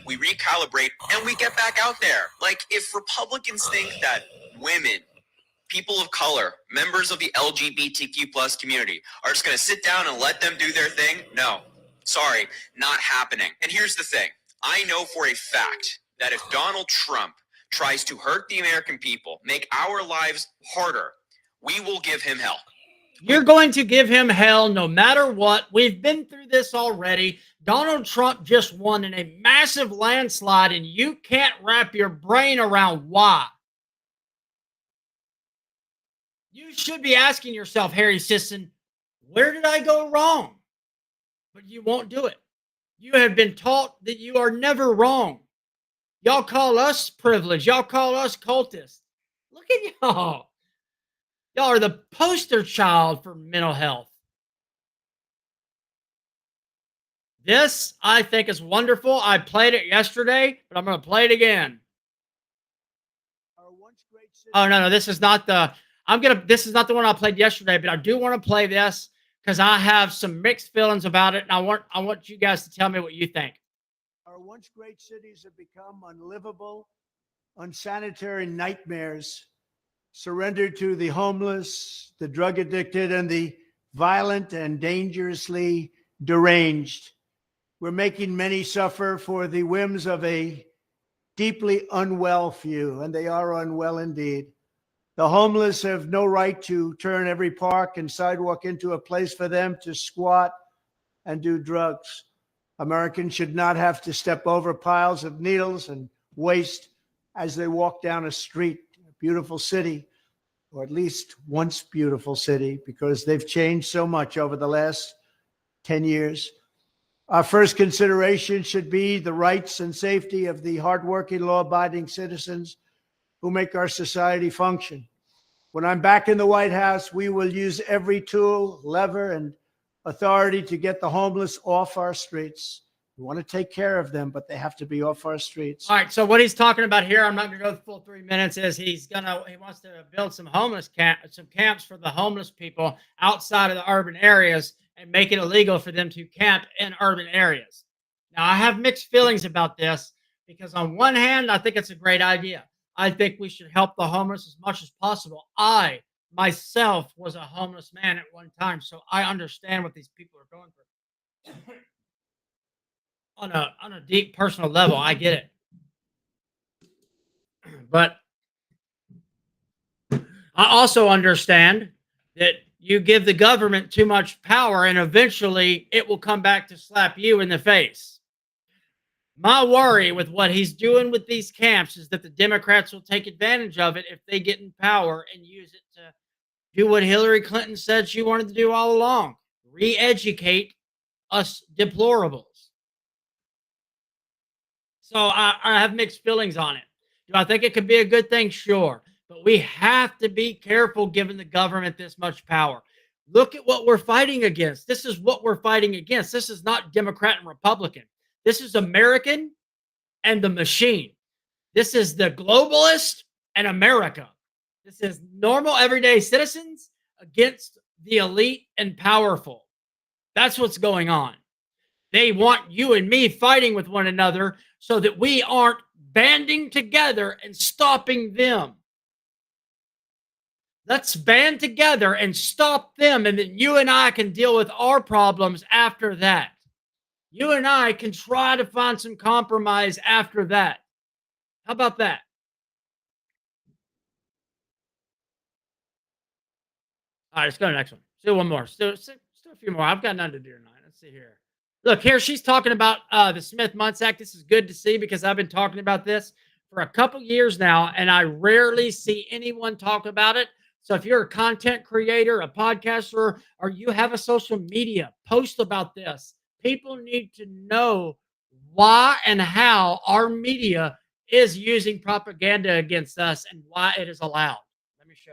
We recalibrate and we get back out there. Like, if Republicans think that women, people of color, members of the LGBTQ plus community are just going to sit down and let them do their thing, no. Sorry, not happening. And here's the thing. I know for a fact that if Donald Trump tries to hurt the American people, make our lives harder, we will give him hell. You're going to give him hell no matter what. We've been through this already. Donald Trump just won in a massive landslide, and you can't wrap your brain around why. You should be asking yourself, Harry Sisson, where did I go wrong? But you won't do it. You have been taught that you are never wrong. Y'all call us privileged. Y'all call us cultists. Look at y'all. Y'all are the poster child for mental health. This, I think, is wonderful. I played it yesterday, but I'm going to play it again. Oh, no, this is not the... This is not the one I played yesterday, but I do want to play this because I have some mixed feelings about it, and I want you guys to tell me what you think. Our once great cities have become unlivable, unsanitary nightmares, surrendered to the homeless, the drug addicted, and the violent and dangerously deranged. We're making many suffer for the whims of a deeply unwell few, and they are unwell indeed. The homeless have no right to turn every park and sidewalk into a place for them to squat and do drugs. Americans should not have to step over piles of needles and waste as they walk down a street, a beautiful city, or at least once beautiful city, because they've changed so much over the last 10 years. Our first consideration should be the rights and safety of the hardworking, law-abiding citizens who make our society function. When I'm back in the White House, we will use every tool, lever, and authority to get the homeless off our streets. We want to take care of them, but they have to be off our streets. All right, so what he's talking about here, I'm not going to go the full 3 minutes, is he wants to build some camps for the homeless people outside of the urban areas and make it illegal for them to camp in urban areas. Now, I have mixed feelings about this because on one hand, I think it's a great idea. I think we should help the homeless as much as possible. I, myself, was a homeless man at one time, so I understand what these people are going through. On a deep personal level, I get it. But I also understand that you give the government too much power and eventually it will come back to slap you in the face. My worry with what he's doing with these camps is that the Democrats will take advantage of it if they get in power and use it to do what Hillary Clinton said she wanted to do all along, re-educate us deplorables. So I have mixed feelings on it. Do I think it could be a good thing? Sure. But we have to be careful giving the government this much power. Look at what we're fighting against. This is what we're fighting against. This is not Democrat and Republican. This is American and the machine. This is the globalist and America. This is normal, everyday citizens against the elite and powerful. That's what's going on. They want you and me fighting with one another so that we aren't banding together and stopping them. Let's band together and stop them, and then you and I can deal with our problems after that. You and I can try to find some compromise after that. How about that? All right, let's go to the next one. Still one more. Still a few more. I've got none to do tonight. Let's see here. Look, here she's talking about the Smith-Muntz Act. This is good to see because I've been talking about this for a couple years now, and I rarely see anyone talk about it. So if you're a content creator, a podcaster, or you have a social media, post about this. People need to know why and how our media is using propaganda against us and why it is allowed. Let me show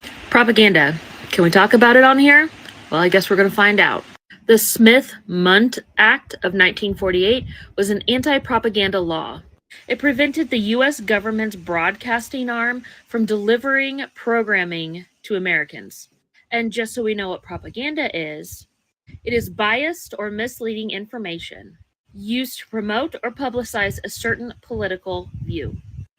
you. Propaganda. Can we talk about it on here? Well, I guess we're going to find out. The Smith-Muntz Act of 1948 was an anti-propaganda law. It prevented the U.S. government's broadcasting arm from delivering programming to Americans. And just so we know what propaganda is, it is biased or misleading information used to promote or publicize a certain political view.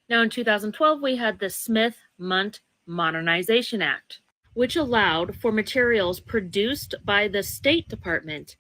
Now, in 2012, we had the Smith-Muntz Modernization Act, which allowed for materials produced by the State Department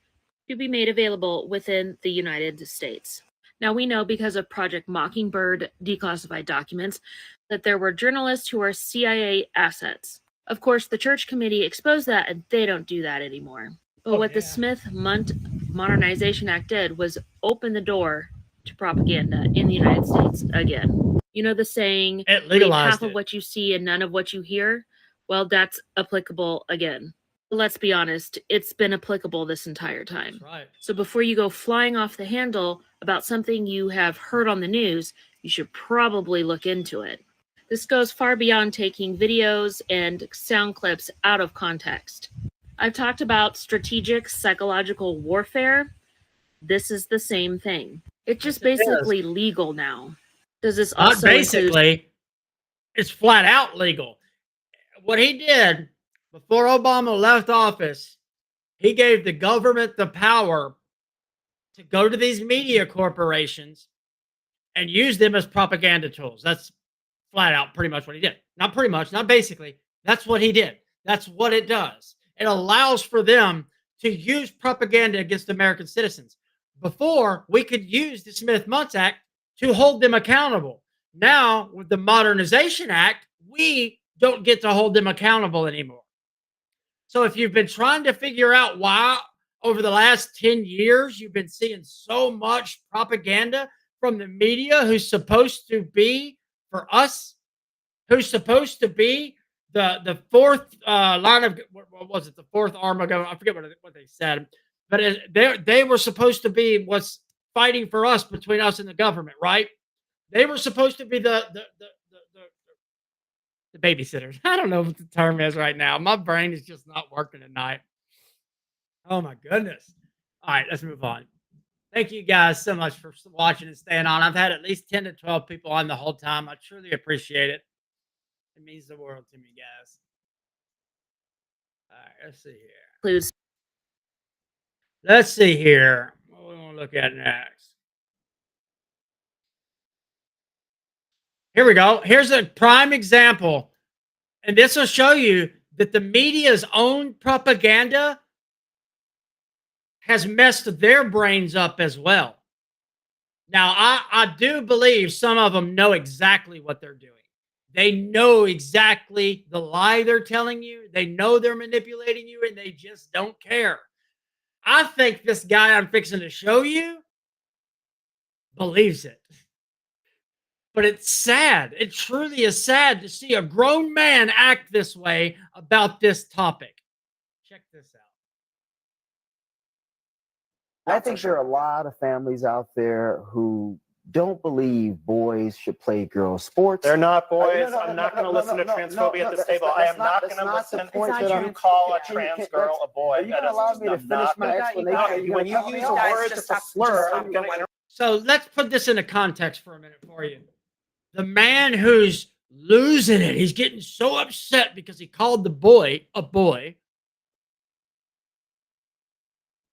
to be made available within the United States. Now, we know because of Project Mockingbird declassified documents that there were journalists who were CIA assets. Of course, the Church Committee exposed that, and they don't do that anymore. But what the Smith-Muntz Modernization Act did was open the door to propaganda in the United States again. You know the saying, it believe legalized half of what you see and none of what you hear? Well, that's applicable again. Let's be honest, it's been applicable this entire time. Right. So before you go flying off the handle about something you have heard on the news, you should probably look into it. This goes far beyond taking videos and sound clips out of context. I've talked about strategic psychological warfare. This is the same thing. It's just basically legal now. Does this Not also basically, it's flat out legal. What he did before Obama left office, he gave the government the power to go to these media corporations and use them as propaganda tools. That's flat out pretty much what he did. Not pretty much, not basically. That's what he did. That's what it does. It allows for them to use propaganda against American citizens. Before, we could use the Smith-Muntz Act to hold them accountable. Now, with the Modernization Act, we don't get to hold them accountable anymore. So if you've been trying to figure out why over the last 10 years you've been seeing so much propaganda from the media who's supposed to be for us, who's supposed to be the fourth line of, what was it, the fourth arm of government? I forget what they said, but they were supposed to be what's fighting for us between us and the government, right? They were supposed to be the babysitters. I don't know what the term is right now. My brain is just not working tonight. Oh my goodness. All right, let's move on. Thank you guys so much for watching and staying on. I've had at least 10 to 12 people on the whole time. I truly appreciate it. It means the world to me, guys. All right, let's see here. Let's see here. What we want to look at next. Here we go. Here's a prime example. And this will show you that the media's own propaganda has messed their brains up as well. Now, I do believe some of them know exactly what they're doing. They know exactly the lie they're telling you. They know they're manipulating you, and they just don't care. I think this guy I'm fixing to show you believes it. But it's sad. It truly is sad to see a grown man act this way about this topic. Check this out. I think there are a lot of families out there who don't believe boys should play girls' sports. They're not boys. I'm not going to listen to transphobia at this table. I am not going to listen to you call a trans girl a boy. Are you going to allow me to finish my explanation? When you use a word that's a slur, I'm going to... So let's put this into context for a minute for you. The man who's losing it, he's getting so upset because he called the boy a boy,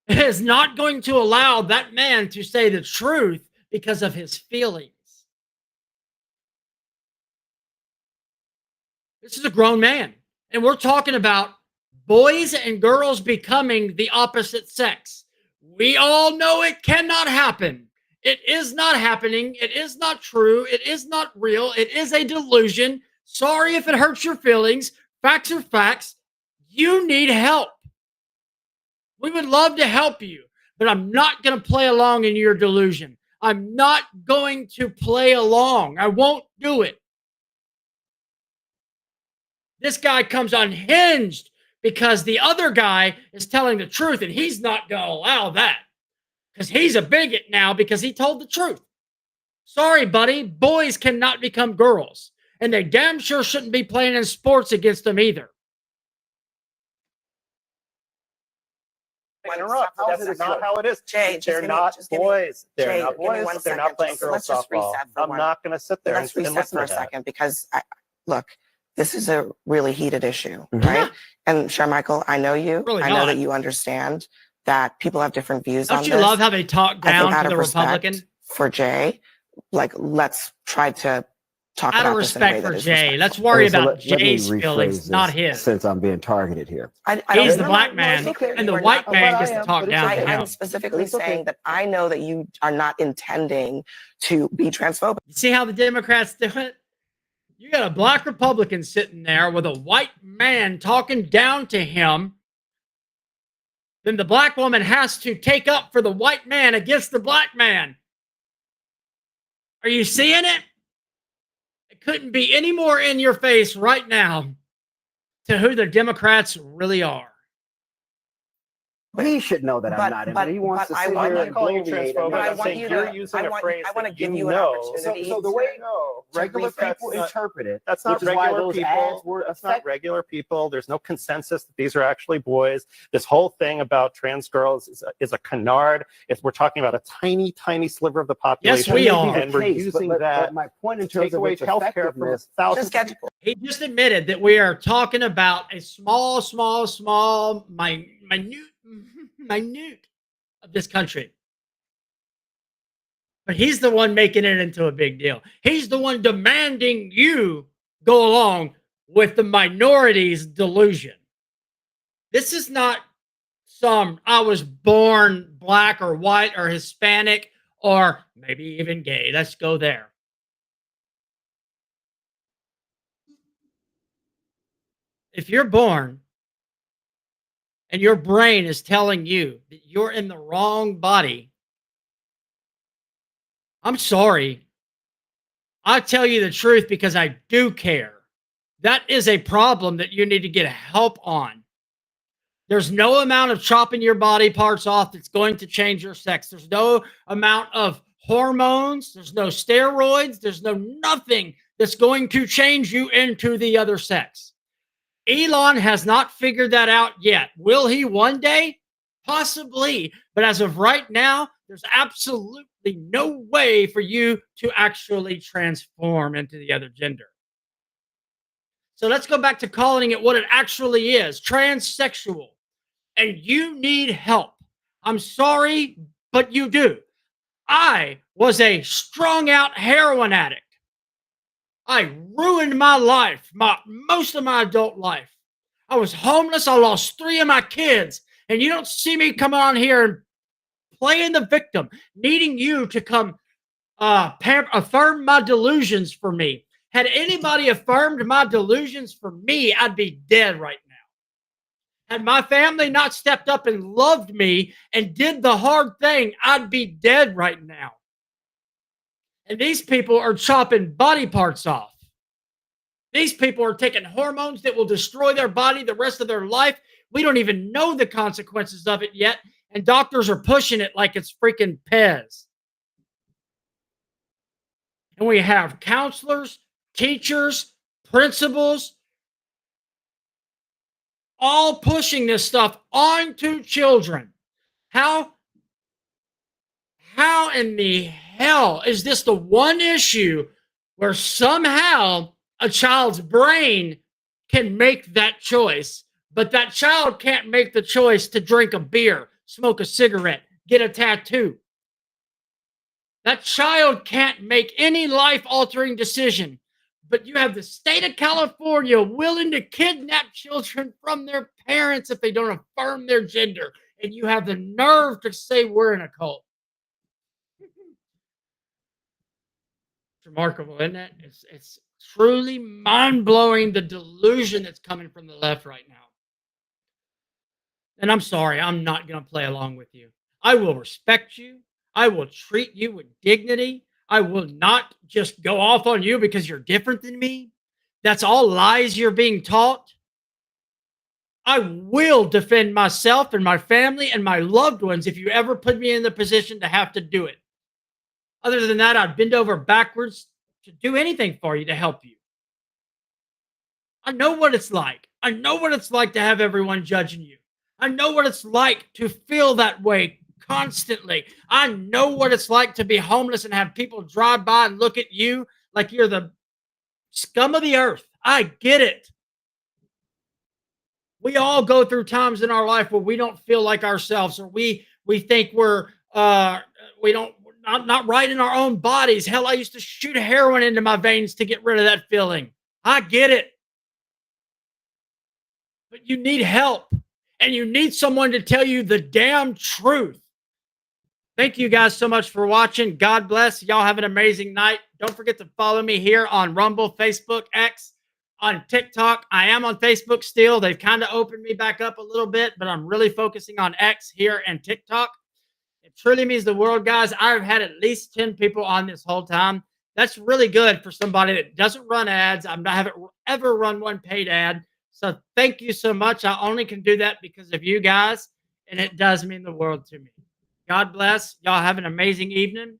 is not going to allow that man to say the truth because of his feelings. This is a grown man, and we're talking about boys and girls becoming the opposite sex. We all know it cannot happen. It is not happening. It is not true. It is not real. It is a delusion. Sorry if it hurts your feelings. Facts are facts. You need help. We would love to help you, but I'm not going to play along in your delusion. I'm not going to play along. I won't do it. This guy comes unhinged because the other guy is telling the truth, and he's not going to allow that because he's a bigot now because he told the truth. Sorry, buddy. Boys cannot become girls, and they damn sure shouldn't be playing in sports against them either. Interrupt. That's not how it is. Jay, they're not boys. They're Jay, not boys. They're not playing girls softball. I'm not going to sit there and reset listen for a to that. second because, look, this is a really heated issue, right? And Sharmichael, I know you. Really I know not. that you understand that people have different views on Don't this. you love how they talk I think down out to of the respect Republican? for Jay, like, let's try to talk Out about of this in a way respect that for is Jay, respectful. let's worry Okay, so about let me Jay's rephrase feelings, this not his. since I'm being targeted here. He's the black man, and the white man gets to talk down to him. I'm specifically saying that I know that you are not intending to be transphobic. You see how the Democrats do it? You got a black Republican sitting there with a white man talking down to him. Then the black woman has to take up for the white man against the black man. Are you seeing it? It couldn't be any more in your face right now to who the Democrats really are. He should know that I'm not in it. He wants to sit here and bloviate. I want you to give you an opportunity. So the way regular people interpret it, that's not regular people. That's not regular people. There's no consensus that these are actually boys. This whole thing about trans girls is a canard. We're talking about a tiny, tiny sliver of the population. Yes, we are. And we're using that my point in to take terms of away its healthcare from thousands of people. He just admitted that we are talking about a small, minute of this country. But he's the one making it into a big deal. He's the one demanding you go along with the minority's delusion. This is not some I was born black or white or Hispanic or maybe even gay. Let's go there. If you're born and your brain is telling you that you're in the wrong body, I'm sorry. I tell you the truth because I do care. That is a problem that you need to get help on. There's no amount of chopping your body parts off that's going to change your sex. There's no amount of hormones. There's no steroids. There's no nothing that's going to change you into the other sex. Elon has not figured that out yet. Will he one day? Possibly. But as of right now, there's absolutely no way for you to actually transform into the other gender. So let's go back to calling it what it actually is, transsexual. And you need help. I'm sorry, but you do. I was a strung out heroin addict. I ruined my life, most of my adult life. I was homeless. I lost 3 of my kids. And you don't see me coming on here and playing the victim, needing you to come affirm my delusions for me. Had anybody affirmed my delusions for me, I'd be dead right now. Had my family not stepped up and loved me and did the hard thing, I'd be dead right now. And these people are chopping body parts off. These people are taking hormones that will destroy their body the rest of their life. We don't even know the consequences of it yet. And doctors are pushing it like it's freaking Pez. And we have counselors, teachers, principals, all pushing this stuff onto children. How in the hell is this the one issue where somehow a child's brain can make that choice, but that child can't make the choice to drink a beer, smoke a cigarette, get a tattoo? That child can't make any life-altering decision, but you have the state of California willing to kidnap children from their parents if they don't affirm their gender, and you have the nerve to say we're in a cult. It's remarkable, isn't it? It's truly mind-blowing, the delusion that's coming from the left right now. And I'm sorry, I'm not going to play along with you. I will respect you. I will treat you with dignity. I will not just go off on you because you're different than me. That's all lies you're being taught. I will defend myself and my family and my loved ones if you ever put me in the position to have to do it. Other than that, I'd bend over backwards to do anything for you to help you. I know what it's like. I know what it's like to have everyone judging you. I know what it's like to feel that way constantly. I know what it's like to be homeless and have people drive by and look at you like you're the scum of the earth. I get it. We all go through times in our life where we don't feel like ourselves, or we think we're not right in our own bodies. Hell, I used to shoot heroin into my veins to get rid of that feeling. I get it. But you need help, and you need someone to tell you the damn truth. Thank you guys so much for watching. God bless. Y'all have an amazing night. Don't forget to follow me here on Rumble, Facebook, X, on TikTok. I am on Facebook still. They've kind of opened me back up a little bit, but I'm really focusing on X here and TikTok. It truly means the world, guys. I've had at least 10 people on this whole time. That's really good for somebody that doesn't run ads. I haven't ever run one paid ad. So thank you so much. I only can do that because of you guys, and it does mean the world to me. God bless. Y'all have an amazing evening.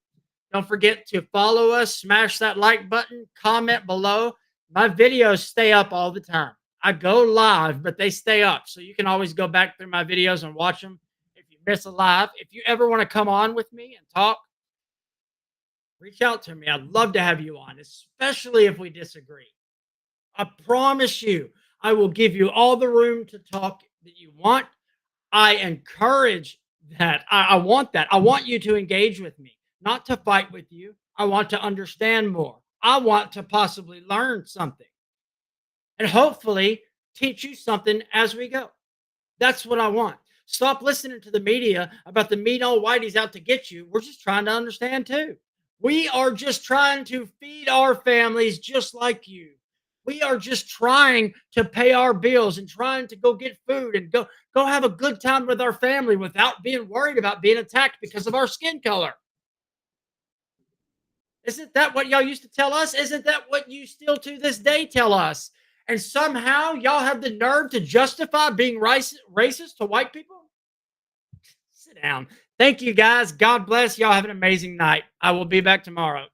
Don't forget to follow us, smash that like button, comment below. My videos stay up all the time. I go live, but they stay up. So you can always go back through my videos and watch them if you miss a live. If you ever want to come on with me and talk, reach out to me. I'd love to have you on, especially if we disagree. I promise you, I will give you all the room to talk that you want. I encourage that. I want that. I want you to engage with me, not to fight with you. I want to understand more. I want to possibly learn something and hopefully teach you something as we go. That's what I want. Stop listening to the media about the mean old whiteys out to get you. We're just trying to understand too. We are just trying to feed our families just like you. We are just trying to pay our bills and trying to go get food and go have a good time with our family without being worried about being attacked because of our skin color. Isn't that what y'all used to tell us? Isn't that what you still to this day tell us? And somehow y'all have the nerve to justify being racist to white people? Sit down. Thank you, guys. God bless. Y'all have an amazing night. I will be back tomorrow.